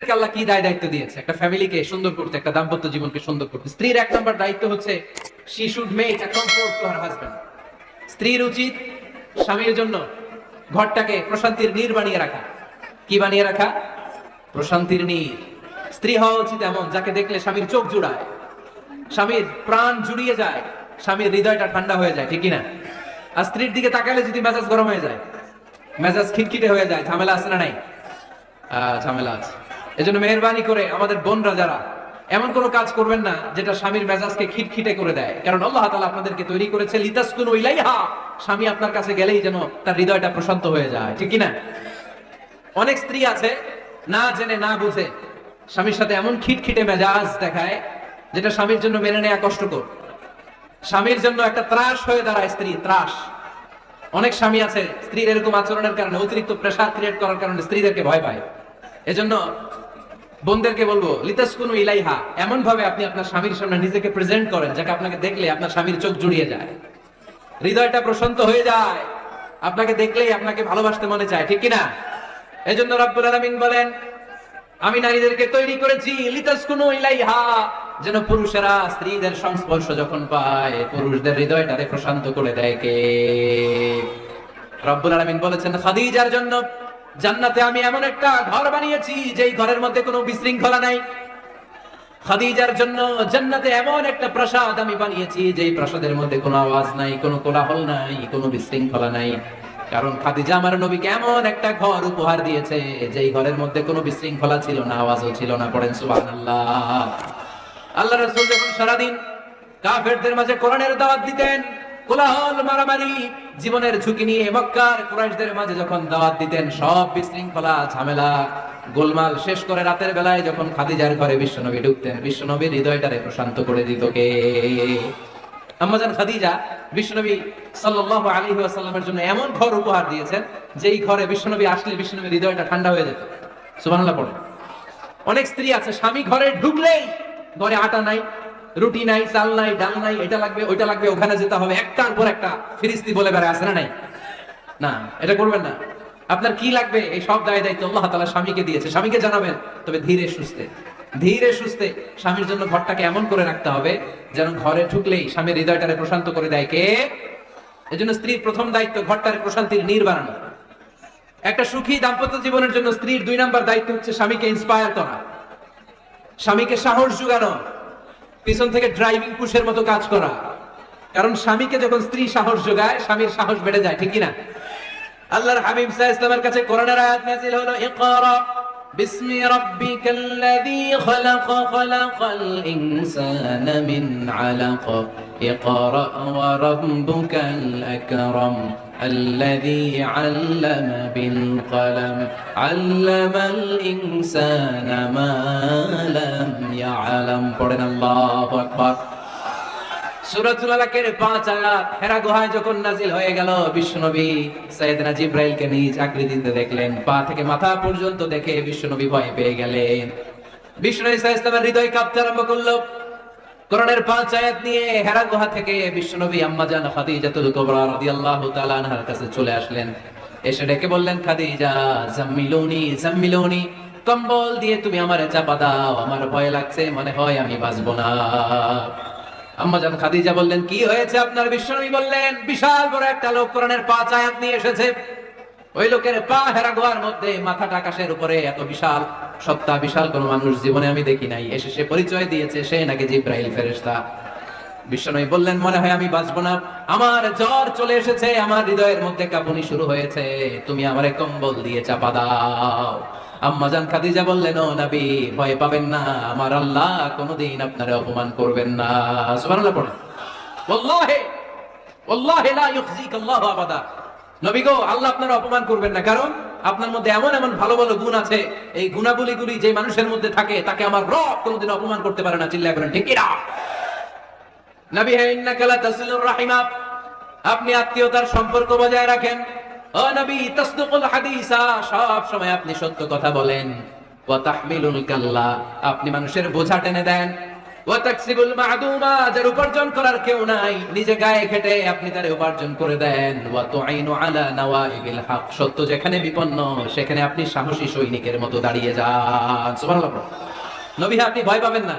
আল্লাহ কি দায় দায়িত্ব দিয়েছে একটা ফ্যামিলিকে সুন্দর করতে, একটা দাম্পত্য জীবনকে সুন্দর করতে। স্ত্রীর এক নম্বর দায়িত্ব হচ্ছে she should make a comfort to her husband। স্ত্রীর উচিত স্বামীর জন্য ঘরটাকে প্রশান্তির নীড় বানিয়ে রাখা। কি বানিয়ে রাখা? প্রশান্তির নীড়। স্ত্রী হওয়া উচিত এমন যাকে দেখলে স্বামীর চোখ জুড়ায়, স্বামীর প্রাণ জুড়িয়ে যায়, স্বামীর হৃদয়টা ঠান্ডা হয়ে যায়, ঠিক কিনা? আর স্ত্রীর দিকে তাকালে যদি মেজাজ গরম হয়ে যায়, মেজাজ খিটখিটে হয়ে যায়, ঝামেলা আছে না নাই? ঝামেলা আছে। এজন্য মেহেরবানি করে আমাদের বোনরা যারা এমন কোন কাজ করবেন না যেটা স্বামীর মেজাজকে খিটখিটে করে দেয়, কারণ আল্লাহ তাআলা আপনাদেরকে তৈরি করেছে লিতাসকুনু ইলাইহা, স্বামী আপনার কাছে গেলেই যেন তার হৃদয়টা প্রশান্ত হয়ে যায়, ঠিক কিনা? অনেক স্ত্রী আছে না জেনে না বুঝে স্বামীর সাথে এমন খিটখিটে মেজাজ দেখায় যেটা স্বামীর জন্য মেনে নেওয়া কষ্টকর, স্বামীর জন্য একটা ত্রাস হয়ে দাঁড়ায়। স্ত্রী ত্রাস। অনেক স্বামী আছে স্ত্রীর এরকম আচরণের কারণে, অতিরিক্ত প্রেসার ক্রিয়েট করার কারণে স্ত্রীদেরকে ভয় পায়। এজন্য বোনদেরকে বলবো লিতাসকুনু ইলাইহা, এমন ভাবে আপনি আপনার স্বামীর সামনে নিজেকে প্রেজেন্ট করেন যাকে আপনাকে দেখলে আপনার স্বামীর চোখ জুড়িয়ে যায়, হৃদয়টা প্রশান্ত হয়ে যায়, আপনাকে দেখলেই আপনাকে ভালোবাসতে মনে চায়, ঠিক কিনা? এজন্য রব্বুল আলামিন বলেন আমি নারীদেরকে তৈরি করেছি লিতাসকুনু ইলাইহা, যেন পুরুষেরা স্ত্রীদের সংস্পর্শ যখন পায় পুরুষদের হৃদয়টাকে প্রশান্ত করে দেয়। কে? রব্বুল আলামিন বলেছেন খাদিজার জন্য জান্নাতে আমি এমন একটা ঘর বানিয়েছি যেই ঘরের মধ্যে কোনো বিশৃঙ্খলা নাই। খাদিজার জন্য জান্নাতে এমন একটা প্রাসাদ আমি বানিয়েছি যেই প্রাসাদের মধ্যে কোনো আওয়াজ নাই, কোনো কোলাহল নাই, কোনো বিশৃঙ্খলা নাই। কারণ খাদিজা আমার নবীকে এমন একটা ঘর উপহার দিয়েছে যেই ঘরের মধ্যে কোনো বিশৃঙ্খলা ছিল না, আওয়াজও ছিল না। পড়েন সুবহানাল্লাহ। আল্লাহ রাসূল যখন সারাদিন কাফেরদের মাঝে কোরআনের দাওয়াত দিতেন, কোলাহল মারামারি জীবনের ঝুঁকি নিয়ে মক্কার কুরাইশদের মাঝে যখন দাওয়াত দিতেন, সব বিশৃঙ্খলা ঝামেলা গোলমাল শেষ করে রাতের বেলায় যখন খাদিজার ঘরে বিশ্বনবী ঢুকতেন, বিশ্বনবীর হৃদয়টারে প্রশান্ত করে দিত কে? আম্মাজান খাদিজা বিশ্বনবী সাল্লাল্লাহু আলাইহি ওয়াসাল্লামের জন্য এমন ঘর উপহার দিয়েছেন যেই ঘরে বিশ্বনবী আসলে বিশ্বনবীর হৃদয়টা ঠান্ডা হয়ে যেত। সুবহানাল্লাহ পড়ে। অনেক স্ত্রী আছে স্বামী ঘরে ঢুকলেই ঘরে আটা নাই, রুটি নাই, চাল নাই, ডাল নাই, এটা লাগবে ওইটা লাগবে, ওখানে যেতে হবে, একটার পর একটা ফিরিস্তি বলে বেড়ায়, আছে না নাই? না, এটা করবেন না। আপনার কি লাগবে এই সব দায় দায়িত্ব আল্লাহ তাআলা স্বামীকে দিয়েছে, স্বামীকে জানাবেন। তবে ধীরে সুস্থে, ধীরে সুস্থে স্বামীর জন্য ঘরটাকে এমন করে রাখতে হবে যেন ঘরে ঢুকলেই স্বামীর হৃদয়টারে প্রশান্ত করে দেয় কে? এজন্য স্ত্রীর প্রথম দায়িত্ব ঘরটারে প্রশান্তির নীড় বানানো। একটা সুখী দাম্পত্য জীবনের জন্য স্ত্রীর 2 নাম্বার দায়িত্ব হচ্ছে স্বামীকে ইন্সপায়ার করা, স্বামীকে সাহস জোগানো, পিছন থেকে ড্রাইভিং পুশের মতো কাজ করা। কারণ স্বামীকে যখন স্ত্রী সাহস যোগায় স্বামীর সাহস বেড়ে যায়, ঠিক কিনা? আল্লাহর হাবিব সাল্লাল্লাহু আলাইহি ওয়াসাল্লামের কাছে কোরআনের আয়াত নাযিল হলো ইকরা বিসমি রাব্বিকাল্লাযী খালাক খালাকাল ইনসানা মিন আলাক ইকরা ওয়া রাব্বুকাল আকরাম الذي علم بالقلم علم الإنسان ما لم يعلم পড়েন আল্লাহু আকবার। সূরাতুল আলাকের 5 আয়াত হেরা গুহায় যখন নাজিল হয়ে গেল, বিশ্বনবী সাইয়েদনা জিবরাইলকে নিজ আকৃতিতে দেখলেন, পা থেকে মাথা পর্যন্ত দেখে বিশ্বনবী ভয় পেয়ে গেলেন। বিশ্বনবী সাল্লাল্লাহু আলাইহি ওয়াসাল্লামের হৃদয় কাঁপতে আরম্ভ করলো। কোরআনের 5 আয়াত নিয়ে হেরা গুহা থেকে বিশ্বনবী আম্মাজান খাদিজাতুল কুবরা রাদিয়াল্লাহু তাআলা আনহার কাছে চলে আসলেন। এসে ডেকে বললেন খাদিজা জাম্মিলুনি জাম্মিলুনি, কম্বল দিয়ে তুমি আমারে চাপা দাও, আমার ভয় লাগছে, মনে হয় আমি বাঁচবো না। আম্মাজান খাদিজা বললেন কি হয়েছে আপনার? বিশ্বনবী বললেন বিশাল বড় একটা লোক কোরআনের 5 আয়াত নিয়ে এসেছে। ওই লোকের পা হেরা গুহার মধ্যে, মাথাটা আকাশের উপরে, এত বিশাল সত্তা, বিশাল কোন মানুষ জীবনে আমি দেখি নাই। এসে সে পরিচয় দিয়েছে সে নাকি জিবরাইল ফেরেশতা। বিশ্বনবী বললেন মনে হয় আমি বাঁচবো না, আমার জ্বর চলে এসেছে, আমার হৃদয়ের মধ্যে কাঁপুনি শুরু হয়েছে, তুমি আমারে কম্বল দিয়ে চাপা দাও। আম্মাজান খাদিজা বললেন ও নবী ভয় পাবেন না, আমার আল্লাহ কোনোদিন আপনারে অপমান করবেন না। সুবহানাল্লাহ পড়েন। ওয়াল্লাহি ওয়াল্লাহি লা ইউখজিকাল্লাহু আবাদা। নবী গো, আল্লাহ আপনারা অপমান করবেন না, কারণ আপনার মধ্যে এমন এমন ভালো ভালো গুণ আছে, এই গুণাবলীগুলি যে মানুষের মধ্যে থাকে তাকে আমার রব কোনোদিন অপমান করতে পারে না। চিল্লায় বলেন ঠিক কিনা? নবী হে ইন্নাকা লা তাসিলুর রাহিমা, আপনি আত্মীয়তার সম্পর্ক বজায় রাখেন। ও নবী তাসদুকুল হাদিসা, সব সময় আপনি সত্য কথা বলেন। ওয়া তাহমিলুল কাল্লা, আপনি মানুষের বোঝা টেনে দেন। ওয়া তাকসিবুল মা'দুমা, যার উপার্জন করার কেউ নাই, নিজে গায়ে খেটে আপনি তারে উপার্জন করে দেন। ওয়া তু'ইনু আলা নাওয়াইবিল হক, সত্য যেখানে বিপন্ন সেখানে আপনি সাহসী সৈনিকের মতো দাঁড়িয়ে যান। সুবহানাল্লাহ। নবী, আপনি ভয় পাবেন না,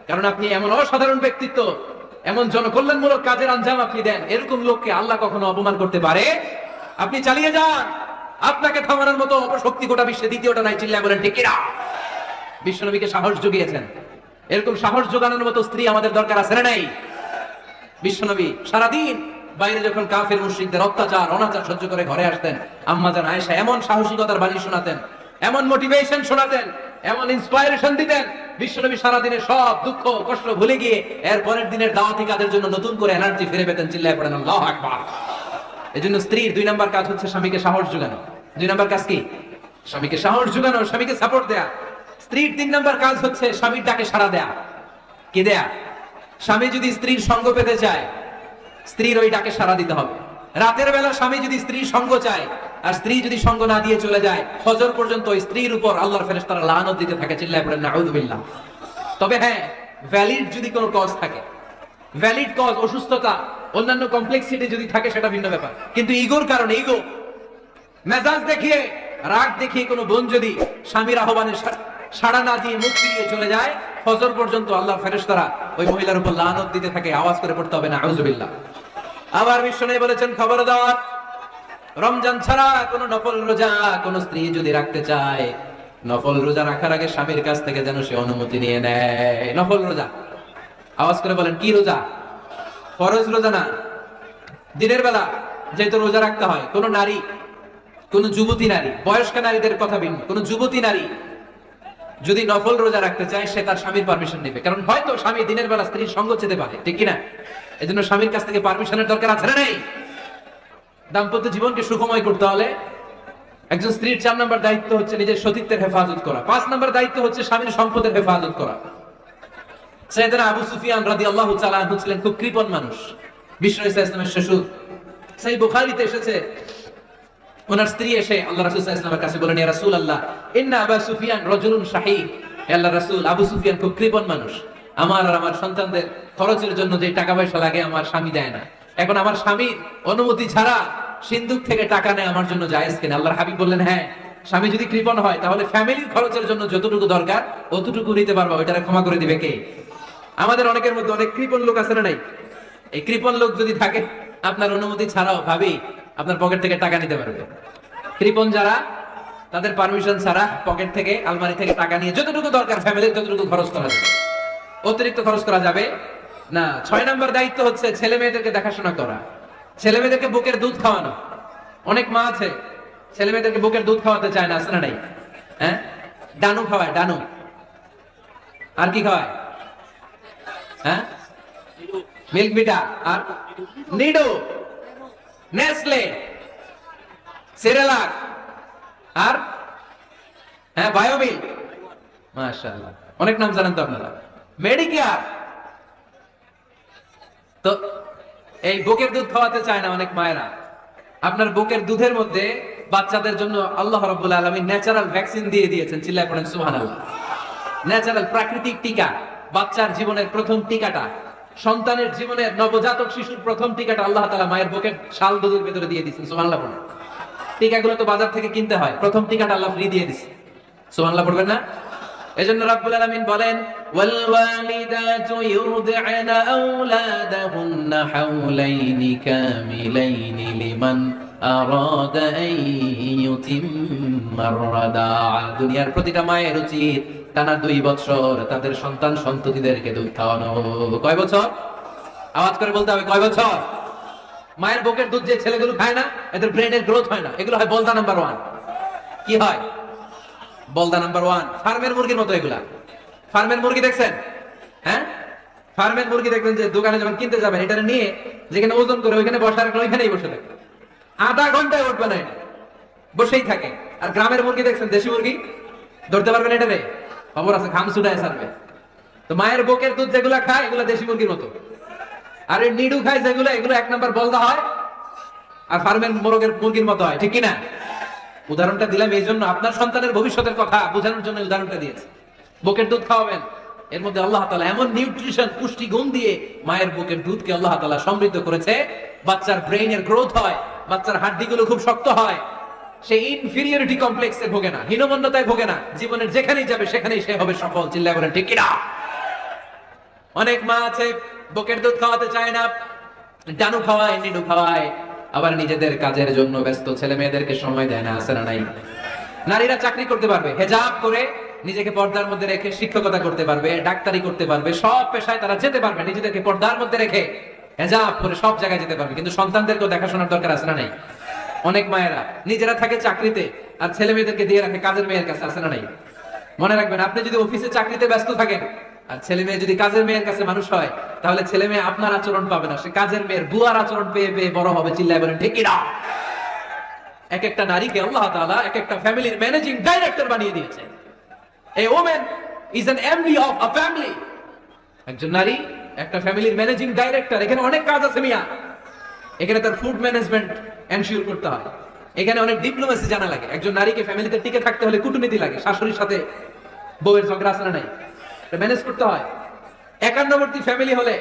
কারণ আপনি এমন অসাধারণ ব্যক্তিত্ব, এমন জনকল্যাণমূলক কাজের আঞ্জাম আপনি দেন, এরকম লোককে আল্লাহ কখনো অপমান করতে পারে? আপনি চালিয়ে যান, আপনাকে থামানোর মতো অপশক্তি গোটা বিশ্বে দ্বিতীয়টা নাই। চিল্লায় বলেন ঠিক কিনা? বিশ্বনবীকে সাহস জুগিয়েছেন, এরকম সাহস জোগানোর মতো স্ত্রী আমাদের দরকার আছে না নাই? বিশ্বনবী সারাদিন বাইরে যখন কাফের মুশরিকদের অত্যাচার অনাচার সহ্য করে ঘরে আসতেন, আম্মা জান আয়েশা এমন সাহসিকতার বাণী শোনাতেন, এমন মোটিভেশন শোনাতেন, এমন ইন্সপায়ারেশন দিতেন, বিশ্বনবী সারাদিনের সব দুঃখ কষ্ট ভুলে গিয়ে এর পরের দিনের দাওয়াতি কাজের জন্য নতুন করে এনার্জি ফিরে পেতেন। চিল্লায় পড়েন আল্লাহু আকবার। এজন্য স্ত্রীর 2 নাম্বার কাজ হচ্ছে স্বামীকে সাহস জোগানো। 2 নাম্বার কাজ কি? স্বামীকে সাহস জোগানো, স্বামীকে সাপোর্ট দেয়া। স্ত্রীর 3 নাম্বার কাজ হচ্ছে স্বামীর ডাকে সাড়া দেয়া। কি দেয়া? স্বামী যদি স্ত্রীর সঙ্গ পেতে চায়, স্ত্রীর ওই ডাকে সাড়া দিতে হবে। রাতের বেলা স্বামী যদি স্ত্রীর সঙ্গ চায়, আর স্ত্রী যদি সঙ্গ না দিয়ে চলে যায়, ফজর পর্যন্ত ওই স্ত্রীর উপর আল্লাহর ফেরেশতারা লানত দিতে থাকে। চিল্লায় পড়েন নাউযুবিল্লাহ। তবে হ্যাঁ, ভ্যালিড যদি কোনো কজ থাকে, ভ্যালিড কজ, অসুস্থতা, অন্যান্য কমপ্লেক্সিটি যদি থাকে সেটা ভিন্ন ব্যাপার। কিন্তু ইগোর কারণে, ইগো, মেজাজ দেখিয়ে, রাগ দেখিয়ে কোনো বোন যদি স্বামীর আহ্বানে সাড়া না দিয়ে মুখ ফিরিয়ে চলে যায়, ফজর পর্যন্ত আল্লাহর ফেরেশতারা ওই মহিলার উপর লানত দিতে থাকে। আওয়াজ করে পড়তে হবে নাউযুবিল্লাহ। আবার বিশ্বনবী বলেছেন, খবরদার, রমজান ছাড়া কোন নফল রোজা কোন স্ত্রী যদি রাখতে চায়, নফল রোজা রাখার আগে স্বামীর কাছ থেকে যেন সে অনুমতি নিয়ে নেয়। নফল রোজা, আওয়াজ করে বলেন কি রোজা? ফরজ রোজা না। দিনের বেলা যেহেতু রোজা রাখতে হয়, কোন নারী, কোন যুবতী নারী, বয়স্ক নারীদের কথা ভিন্ন, কোন যুবতী নারী যদি নফল রোজা রাখতে চায়, সে তার স্বামীর পারমিশন নেবে। কারণ হয়তো স্বামী দিনের বেলা স্ত্রীর সঙ্গ চেতে পারে, ঠিক কিনা? এজন্য স্বামীর কাছ থেকে পারমিশনের দরকার আছে না নাই? দাম্পত্য জীবনকে সুখময় করতে হলে একজন স্ত্রীর 4 নম্বর দায়িত্ব হচ্ছে নিজের সতীত্বের হেফাজত করা। 5 নম্বর দায়িত্ব হচ্ছে স্বামীর সম্পদের হেফাজত করা। সাইয়েদনা আবু সুফিয়ান রাদিয়াল্লাহু তাআলা আনহু ছিলেন খুব কৃপণ মানুষ, বিষ্ণু ইসলামের শ্বশুর। সেই বুখারীতে এসেছে, ওনার স্ত্রী এসে আল্লাহ রাসূল সাল্লাল্লাহু আলাইহি ওয়াসাল্লামের কাছে বলেন, ইয়া রাসূলুল্লাহ, ইন্না আবু সুফিয়ান রাজুলুন শাহী। হে আল্লাহর রাসূল, আবু সুফিয়ান খুব কৃপণ মানুষ, আমার আর আমার সন্তানদের খরচের জন্য যে টাকা পয়সা লাগে আমার স্বামী দেয় না। এখন আমার স্বামীর অনুমতি ছাড়া সিন্ধুক থেকে টাকা নেয় আমার জন্য জায়েজ কিনা? আল্লাহর হাবিব বললেন, হ্যাঁ, স্বামী যদি কৃপণ হয় তাহলে ফ্যামিলির খরচের জন্য যতটুকু দরকার অতটুকু নিতে পারবা, ওইটারে ক্ষমা করে দিবে কে? আমাদের অনেকের মধ্যে অনেক কৃপণ লোক আছে না নাই? এই কৃপণ লোক যদি থাকে, আপনার অনুমতি ছাড়াও ভাবি আপনার পকেট থেকে টাকা নিতে পারবে। কৃপণ যারা, তাদের পারমিশন ছাড়া পকেট থেকে, আলমারি থেকে টাকা নিয়ে যতটুকু দরকার ফ্যামিলির ততটুকু খরচ করা যাবে, অতিরিক্ত খরচ করা যাবে না। 6 নম্বর দায়িত্ব হচ্ছে ছেলে মেয়েদেরকে দেখাশোনা করা, ছেলে মেয়েদেরকে বুকের দুধ খাওয়ানো। অনেক মা আছে ছেলে মেয়েদেরকে বুকের দুধ খাওয়াতে চায় না, আছে না নাই? হ্যাঁ, ডানু খাওয়ায়, ডানু। আর কি খাওয়ায়? হ্যাঁ, মিল্ক বিটা, আর নিডো, নেসলে, সেরেলাক, আর হ্যাঁ বায়োমিল। মাশাআল্লাহ, অনেক নাম জানেন তো আপনারা। মেডিকেয়ার। তো এই বুকের দুধ খাওয়াতে চায় না অনেক মায়েরা। আপনার বুকের দুধের মধ্যে বাচ্চাদের জন্য আল্লাহ রাব্বুল আলামিন ন্যাচারাল ভ্যাকসিন দিয়ে দিয়েছেন। চিল্লায় পড়েন সুবহানাল্লাহ। ন্যাচারাল, প্রাকৃতিক টিকা, বাচ্চার জীবনের প্রথম টিকাটা, সন্তানের জীবনের নবজাতক শিশুর প্রথম টিকাটা আল্লাহ তাআলা মায়ের বুকের শাল দুধের ভিতরে দিয়ে দিয়েছেন। সুবহানাল্লাহ পড়েন। টিকাগুলো তো বাজার থেকে কিনতে হয়, প্রথম টিকাটা আল্লাহ ফ্রি দিয়ে দিয়েছে। সুবহানাল্লাহ পড়বেন না? এজন্য রাব্বুল আলামিন বলেন, ওয়াল ওয়ালিদাতু ইউরদি'না আওলাদাহুন্না হাওলাইনি কামিলাইনি লিমান আরাদা আন ইউতিম্মার রাদাআ। দুনিয়ার প্রতিটা মায়ের উচিত টানা 2 বছর তাদের সন্তান সন্ততিদেরকে দুধ খাওয়ানো। কয় বছর? আওয়াজ করে বলতে হবে, কয় বছর? মায়ের বুকের দুধ যে ছেলেগুলো খায় না, এদের ব্রেনের গ্রোথ হয় না, এগুলো হয় বলদা নাম্বার 1। কি হয়? বলদা নাম্বার 1। ফার্মের মুরগির মতো এগুলা। ফার্মের মুরগি দেখছেন? হ্যাঁ, ফার্মের মুরগি দেখবেন যে দোকানে যখন কিনতে যাবেন, এটা নিয়ে যেখানে ওজন করে ওইখানে বসে রাখলে ওইখানেই বসে থাকে, আধা ঘন্টায় উঠবে না, এটা বসেই থাকে। আর গ্রামের মুরগি দেখছেন, দেশি মুরগি, ধরতে পারবেন এটা রে? খবর আছে, ঘাম ছুটায় ছাড়বে। তো মায়ের বুকের দুধ যেগুলা খায় এগুলা দেশি মুরগির মতো, আর এই নিডু খায় যেগুলো, এগুলো 1 নাম্বার বলদা হয়, আর ফার্মের মুরগির মতো হয়, ঠিক কিনা? উদাহরণটা দিলাম এই জন্য, আপনার সন্তানের ভবিষ্যতের কথা বোঝানোর জন্য উদাহরণটা দিয়েছি। বুকের দুধ খাওয়াবেন, এর মধ্যে আল্লাহ তাআলা এমন নিউট্রিশন, পুষ্টি গুণ দিয়ে মায়ের বুকের দুধকে আল্লাহ তাআলা সমৃদ্ধ করেছে, বাচ্চার ব্রেইনের গ্রোথ হয়, বাচ্চার হাড্ডিগুলো খুব শক্ত হয়, সে ইনফিরিয়রিটি কমপ্লেক্সে ভোগে না, হীনমন্যতায় ভোগে না, জীবনের যেখানেই যাবে সেখানেই সে হবে সফল। চিল্লায় বলেন ঠিক কিনা? অনেক মা আছে বুকের দুধ খাওয়াতে চায় না, ডানু খাওয়ায়, নিডু খাওয়ায়, আবার নিজেদের কাজের জন্য ব্যস্ত, ছেলে মেয়েদেরকে সময় দেয় না। আছে না নাই? নারীরা চাকরি করতে পারবে, হেজাব করে নিজেকে পর্দার মধ্যে রেখে শিক্ষকতা করতে পারবে, ডাক্তারি করতে পারবে, সব পেশায় তারা যেতে পারবে, নিজেদেরকে পর্দার মধ্যে রেখে হেজাব করে সব জায়গায় যেতে পারবে। কিন্তু সন্তানদেরকেও দেখাশোনার দরকার আছে না নাই? অনেক মায়েরা নিজেরা থাকে চাকরিতে আর ছেলে মেয়েদেরকে দিয়ে রাখে কাজের মেয়ের কাছে। আছে না নাই? মনে রাখবেন, আপনি যদি অফিসে চাকরিতে ব্যস্ত থাকেন আর ছেলে মেয়ে যদি কাজের মেয়ের কাছে মানুষ হয়, তাহলে ছেলে মেয়ে আপনার আচরণ পাবে না, সে কাজের মেয়ের বুয়ার আচরণ পেয়ে পেয়ে বড় হবে। চিল্লায় বলেন ঠিক কিনা? এক একটা নারীকে আল্লাহ তাআলা এক একটা ফ্যামিলির ম্যানেজিং ডাইরেক্টর বানিয়ে দিয়েছে। A woman is an MD of a family. একজন নারী একটা ফ্যামিলির ম্যানেজিং ডাইরেক্টর। এখানে অনেক কাজ আছে মিয়া। এখানে তার ফুড ম্যানেজমেন্ট এনশিওর করতে হয়, এখানে অনেক ডিপ্লোমেসি জানা লাগে। একজন নারীকে ফ্যামিলিতে টিকে থাকতে হলে কূটনীতি লাগে, শাশুড়ির সাথে বউয়ের ঝগড়া আছে না নাই, এটা ম্যানেজ করতে হয়। একান্নবর্তী ফ্যামিলি হলে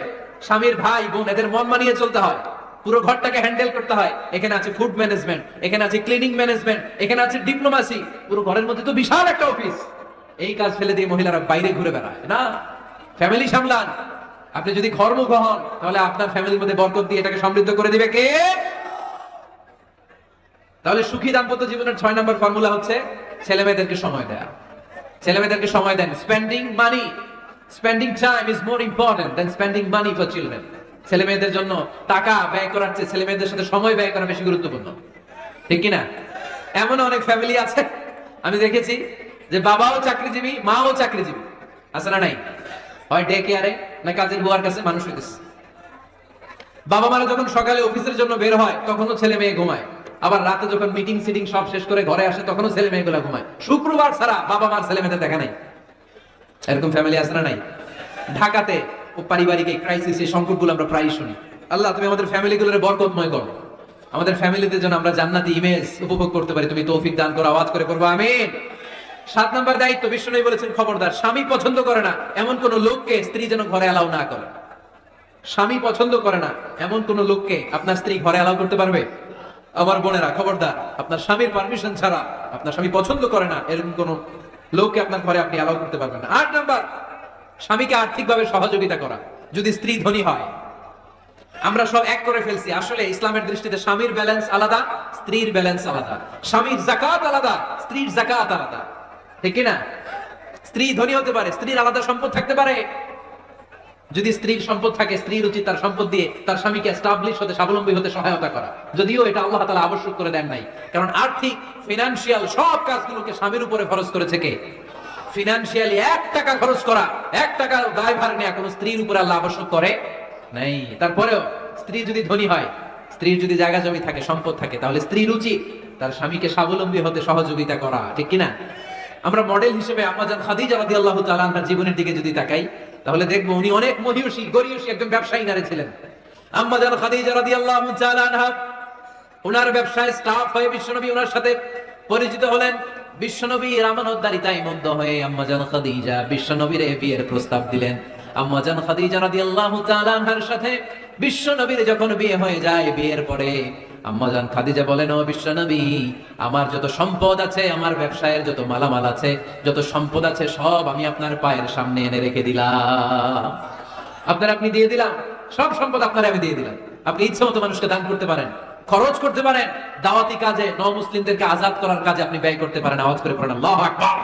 স্বামীর ভাই বোন এদের মন মানিয়ে চলতে হয়, পুরো ঘরটাকে হ্যান্ডেল করতে হয়। এখানে আছে ফুড ম্যানেজমেন্ট, এখানে আছে ক্লিনিং ম্যানেজমেন্ট, এখানে আছে ডিপ্লোমেসি। পুরো ঘরের মধ্যে তো বিশাল একটা অফিস। এই কাজ ফেলে দিয়ে মহিলারা বাইরে ঘুরে বেড়ায় না, ফ্যামিলি সামলান। আপনি যদি ঘরমুখ হন তাহলে আপনার ফ্যামিলির মধ্যে বরকত দিয়ে এটাকে সমৃদ্ধ করে দিবে কে? তাহলে সুখী দাম্পত্য জীবনের 6 নম্বর ফর্মুলা হচ্ছে ছেলে মেয়েদেরকে সময় দেয়া। ছেলে মেয়েদেরকে সময় দেন। Spending money, spending time is more important than spending money for children. ছেলে মেয়েদের জন্য টাকা ব্যয় করার চেয়ে ছেলে মেয়েদের সাথে সময় ব্যয় করা বেশি গুরুত্বপূর্ণ, ঠিক কিনা? এমন অনেক ফ্যামিলি আছে আমি দেখেছি যে বাবাও চাকরিজীবী, মাও চাকরিজীবী। আছে না নাই? হয় ডে কেয়ারে না কাজের বুয়ার কাছে মানুষ হইতেছে। বাবা মারা যখন সকালে অফিসের জন্য বের হয় তখনও ছেলে মেয়ে ঘুমায়, আবার রাতে যখন মিটিং সিটিং সব শেষ করে ঘরে আসে তখনও ছেলে মেয়েগুলা ঘুমায়। শুক্রবার ছাড়া বাবা মার ছেলে মেয়েদের দেখা নাই। এরকম ফ্যামিলি আছে না নাই? ঢাকাতে পারিবারিক এই ক্রাইসিস, এই সংকটগুলো আমরা প্রায়ই শুনি। আল্লাহ তুমি আমাদের ফ্যামিলিগুলোর বরকতময় করো, আমাদের ফ্যামিলিদের জন্য আমরা জান্নাতি ইমেজ উপভোগ করতে পারি, তুমি তৌফিক দান করো। আওয়াজ করে করবো আমিন। 7 নম্বর দায়িত্ব, বিষ্ণু বলেছেন খবরদার, স্বামী পছন্দ করে না এমন কোন লোককে স্ত্রী যেন ঘরে অ্যালাউ না করে। স্বামী পছন্দ করে না এমন কোন লোককে আপনার স্ত্রী ঘরে অ্যালাউ করতে পারবে? আমার বোনেরা খবরদার, আপনার স্বামীর পারমিশন ছাড়া, আপনার স্বামী পছন্দ করে না এরকম কোন লোককে আপনার ঘরে আপনি অ্যালাউ করতে পারবেন না। 8 নম্বর, স্বামীকে আর্থিকভাবে সহযোগিতা করা, যদি স্ত্রী ধনী হয়। আমরা সব এক করে ফেলছি, আসলে ইসলামের দৃষ্টিতে স্বামীর ব্যালেন্স আলাদা, স্ত্রীর ব্যালেন্স আলাদা। স্বামীর যাকাত আলাদা, স্ত্রীর যাকাত আলাদা, ঠিক কিনা? স্ত্রী ধনী হতে পারে, স্ত্রীর আলাদা সম্পদ থাকতে পারে। যদি স্ত্রীর সম্পদ থাকে, স্ত্রীর উচিত তার সম্পদ দিয়ে তার স্বামীকে এস্টাবলিশ হতে, স্বাবলম্বী হতে সহায়তা করা, যদিও এটা আল্লাহ তাআলা আবশ্যক করে দেন নাই। কারণ আর্থিক, ফিনান্সিয়াল সব কাজগুলোকে স্বামীর উপরে খরচ করেছে কে? ফিনান্সিয়ালি 1 টাকা খরচ করা, 1 টাকা দায়ভার নেওয়া কোন স্ত্রীর উপরে আল্লাহ আবশ্যক করে নাই। তারপরেও স্ত্রী যদি ধনী হয়, স্ত্রীর যদি জায়গা জমি থাকে, সম্পদ থাকে, তাহলে স্ত্রীর উচিত তার স্বামীকে স্বাবলম্বী হতে সহযোগিতা করা, ঠিক কিনা? আমরা মডেল হিসেবে আম্মাজান খাদিজা রাদিয়াল্লাহু তাআলা আনহার জীবনের দিকে যদি তাকাই তাহলে দেখবো উনি অনেক মহিয়সী, গরিয়সী একজন ব্যবসায়ী নারী ছিলেন। আম্মাজান খাদিজা রাদিয়াল্লাহু তাআলা আনহা ওনার ব্যবসায় স্টাফ হয়ে বিশ্বনবী ওনার সাথে পরিচিত হলেন। বিশ্বনবীর আমানতদারিতায় মুগ্ধ হয়ে আম্মাজান খাদিজা বিশ্বনবীর বিয়ের প্রস্তাব দিলেন। আম্মাজান খাদিজা রাদিয়াল্লাহু তাআলা আনহার সাথে বিশ্বনবীর যখন বিয়ে হয়ে যায়, বিয়ের পরে আম্মাজান খাদিজা বলেন, ও বিশ্বনবী, আমার যত সম্পদ আছে, আমার ব্যবসায়ের যত মালামাল আছে, যত সম্পদ আছে, সব আমি আপনার পায়ের সামনে এনে রেখে দিলাম। আপনি দিয়ে দিলাম, সব সম্পদ আপনার আমি দিয়ে দিলাম। আপনি ইচ্ছে মতো মানুষকে দান করতে পারেন, খরচ করতে পারেন, দাওয়াতি কাজে, মুসলিমদেরকে আজাদ করার কাজে আপনি ব্যয় করতে পারেন। আওয়াজ করে পড়েন আল্লাহু আকবার।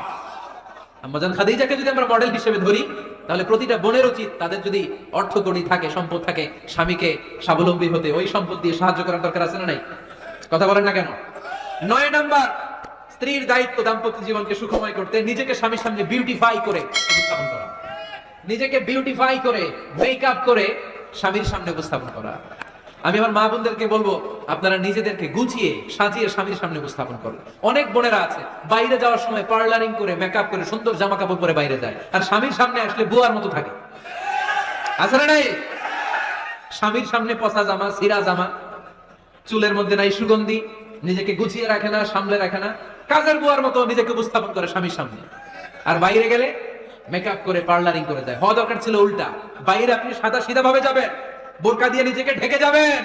আম্মাজান খাদিজাকে যদি আমরা মডেল হিসেবে ধরি তাহলে প্রতিটা বোনের উচিত তাদের যদি অর্থকড়ি থাকে, সম্পদ থাকে, স্বামীকে স্বাবলম্বী হতে ওই সম্পদ দিয়ে সাহায্য করার দরকার আছে না নাই? কথা বলেন না কেন? 9 নাম্বার, স্ত্রীর দায়িত্ব দাম্পত্য জীবনকে সুখময় করতে নিজেকে স্বামীর সামনে বিউটিফাই করে উপস্থাপন করা, নিজেকে বিউটিফাই করে মেকআপ করে স্বামীর সামনে উপস্থাপন করা। আমি আমার মা বোনদেরকে বলবো, আপনারা নিজেদেরকে গুছিয়ে সাজিয়ে স্বামীর সামনে উপস্থাপন করুন। অনেক বোনেরা আছে বাইরে যাওয়ার সময় পার্লারিং করে, মেকআপ করে, সুন্দর জামা কাপড় পরে বাইরে যায়, আর স্বামীর সামনে আসলে বুয়ার মতো থাকে। আছে না নাই? স্বামীর সামনে পচা জামা, ছিঁড়া জামা, চুলের মধ্যে নাই সুগন্ধি, নিজেকে গুছিয়ে রাখে না, সামলে রাখে না, কাজের বুয়ার মতো নিজেকে উপস্থাপন করে স্বামীর সামনে। আর বাইরে গেলে মেকআপ করে পার্লারিং করে দেয়। হওয়া দরকার ছিল উল্টা, বাইরে আপনি সাদা সিধা ভাবে যাবেন, বোরকা দিয়ে নিজেকে ঢেকে যাবেন।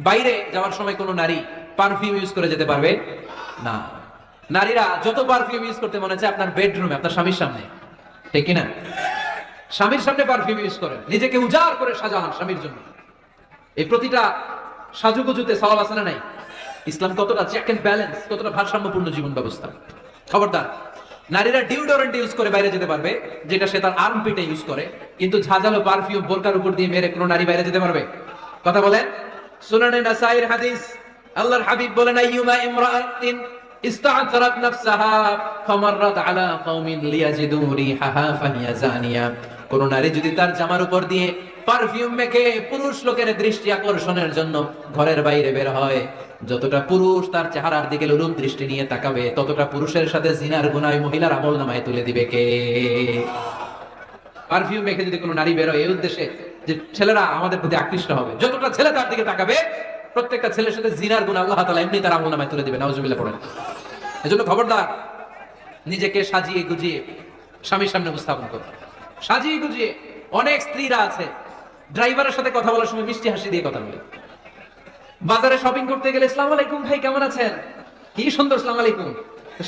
বাইরে যাওয়ার সময় কোনো নারী পারফিউম ইউজ করে যেতে পারবে না। নারীরা যত পারফিউম ইউজ করতে মনে চায় আপনার বেডরুমে, আপনার স্বামীর সামনে, ঠিক কিনা? স্বামীর সামনে পারফিউম ইউজ করেন, নিজেকে উজাড় করে সাজান স্বামীর জন্য। এই প্রতিটা সাজুগুজুতে সওয়াব আছে না নাই? ইসলাম কতটা চেক এন্ড ব্যালেন্স, কতটা ভারসাম্যপূর্ণ জীবন ব্যবস্থা। খবরদার, নারীরা ডিওডোরেন্ট ইউজ করে বাইরে যেতে পারবে, যেটা সে তার আর্মপিটে ইউজ করে, কিন্তু ঝাঁঝালো পারফিউম বোরকার উপর দিয়ে মেরে কোনো নারী বাইরে যেতে পারবে? কথা বলেন। সুনানে নাসাইর হাদিস, আল্লাহর হাবিব বলেন, আইয়ুমা ইমরাআতিন ইস্তা'তারাত নাফসাহা ফামাররাত আলা কওমিন লিয়াজিদু রিহাহা ফাহিয়া জানিয়া। কোন নারী যদি তার জামার উপর দিয়ে পারফিউম মেখে পুরুষ লোকের দৃষ্টি আকর্ষণের জন্য ঘরের বাইরে বের হয়, যতটা পুরুষ তার চেহারার দিকে লোলুপ দৃষ্টি নিয়ে তাকাবে, ততটা পুরুষের সাথে জিনার গুনাহ মহিলার আমলনামায় তুলে দিবে কে? পারফিউম মেখে যদি কোনো নারী বের হয় এই উদ্দেশ্যে যে ছেলেরা আমাদের প্রতি আকৃষ্ট হবে, যতটা ছেলে তার দিকে তাকাবে, প্রত্যেকটা ছেলের সাথে জিনার গুনাহ আল্লাহ তাআলা এমনি তার আমলনামায় তুলে দিবে। নাউজুবিল্লাহ পড়েন। এজন্য খবরদার, নিজেকে সাজিয়ে গুজিয়ে স্বামীর সামনে উপস্থাপন করো। সাজিয়ে গুজিয়ে অনেক স্ত্রীরা আছে ড্রাইভারের সাথে কথা বলার সময় মিষ্টি হাসি দিয়ে কথা বলে। বাজারে শপিং করতে গেলে আসসালামু আলাইকুম ভাই, কেমন আছেন? কি সুন্দর আসসালামু আলাইকুম।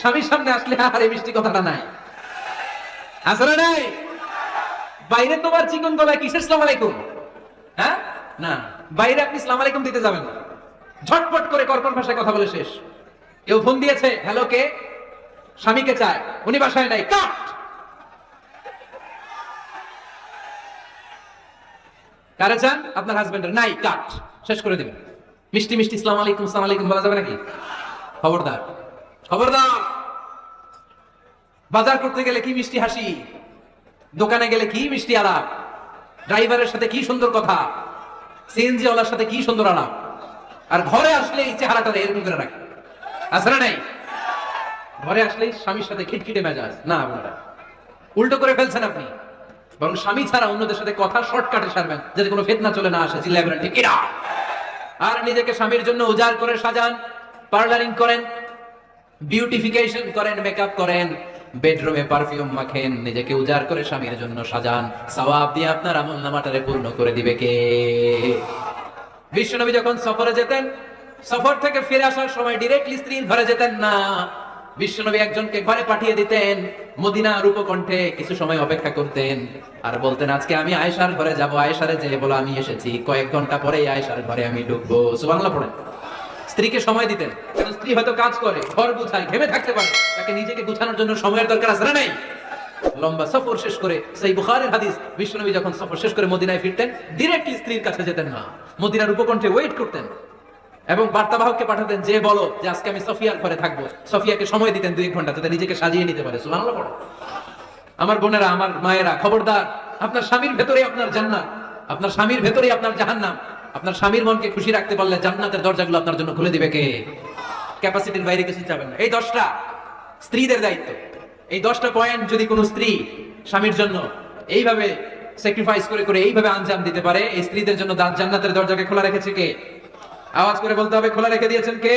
স্বামীর সামনে আসলে আর এই মিষ্টি কথাটা নাই, আসলে নাই। বাইরে তোমার চিকন গলায় কিসের আসসালামু আলাইকুম? হ্যাঁ, না, বাইরে আপনি আসসালামু আলাইকুম দিতে যাবেন না, ঝটপট করে কর্কশ ভাষায় কথা বলে শেষ। কেউ ফোন দিয়েছে, হ্যালো কে? স্বামীকে চায়, উনি বাসায় নাই, কাট। কারে চান? আপনার হাজবেন্ডের, নাই, কাট, শেষ করে দিবেন। মিষ্টি মিষ্টি আসসালামু আলাইকুম আসসালামু আলাইকুম বলা যাবে নাকি? খবরদার, খবরদার। বাজার করতে গেলে কি মিষ্টি হাসি, দোকানে গেলে কি মিষ্টি আলাপ, ড্রাইভারের সাথে কি সুন্দর কথা, সিএনজি ওয়ালার সাথে কি সুন্দর আলাপ, আর ঘরে আসলে এই চেহারাটা এরকম করে রাখে, আসলে নাই? ঘরে আসলেই স্বামীর সাথে খিটখিটে মেজাজ। না, আপনারা উল্টো করে ফেলছেন আপনি। বরং স্বামী ছাড়া অন্যদের সাথে কথা শর্টকাটে সারবেন, যাতে কোনো ফিতনা চলে না আসে। চিল্লাবেন ঠিক কিনা? আর নিজেকে স্বামীর জন্য উজাড় করে সাজান, পার্লারিং করেন, বিউটিফিকেশন করেন, মেকআপ করেন, বেডরুমে পারফিউম মাখেন, নিজেকে উজাড় করে স্বামীর জন্য সাজান। সওয়াব দিয়ে আপনার আমলনামাটারে পূর্ণ করে দিবে কে? বিশ্বনবী যখন সফরে যেতেন, সফর থেকে ফিরে আসার সময় ডিরেক্টলি স্ত্রীর ঘরে যেতেন না। বিশ্বনবী একজনকে ঘরে পাঠিয়ে দিতেন, মদিনার উপকণ্ঠে কিছু সময় অপেক্ষা করতেন, আর বলতেন, আজকে আমি আয়েশার ঘরে যাব, আয়েশারে যেয়ে বলো আমি এসেছি, কয়েক ঘন্টা পরেই আয়েশার ঘরে আমি ঢুকবো। সুবহানাল্লাহ পড়েন। স্ত্রীকে সময় দিতেন, কারণ স্ত্রী হয়তো কাজ করে, ঘর গুছায়, ঘেমে থাকতে পারে, তাকে নিজেকে গুছানোর জন্য সময়ের দরকার আছে না নাই? লম্বা সফর শেষ করে, সেই বুখারীর হাদিস, বিশ্বনবী যখন সফর শেষ করে মদিনায় ফিরতেন, ডিরেক্টলি স্ত্রীর কাছে যেতেন না, মদিনার উপকণ্ঠে ওয়েট করতেন এবং বার্তাবাহককে পাঠাতেন, যে বলো যে আজকে আমি সফিয়ার ঘরে থাকবো। সফিয়াকে সময় দিতেন 2 ঘন্টা, যাতে নিজেকে সাজিয়ে নিতে পারে। সুবহানাল্লাহ পড়ে। আমার বোনেরা, আমার মায়েরা, খবরদার, আপনার স্বামীর ভেতরে আপনার জান্নাত, আপনার স্বামীর ভেতরে আপনার জাহান্নাম। আপনার স্বামীর মনকে খুশি রাখতে পারলে জান্নাতের দরজাগুলো আপনার জন্য খুলে দিবে কে? ক্যাপাসিটির বাইরে কিছু চাবেন না। এই 10টা স্ত্রীদের দায়িত্ব। এই 10টা পয়েন্ট যদি কোনো স্ত্রী স্বামীর জন্য এইভাবে স্যাক্রিফাইস করে করে এইভাবে আঞ্জাম দিতে পারে, এই স্ত্রীদের জন্য জান্নাতের দরজাকে খোলা রেখেছে কে? আওয়াজ করে বলতে হবে, খোলা রেখে দিয়েছেন কে?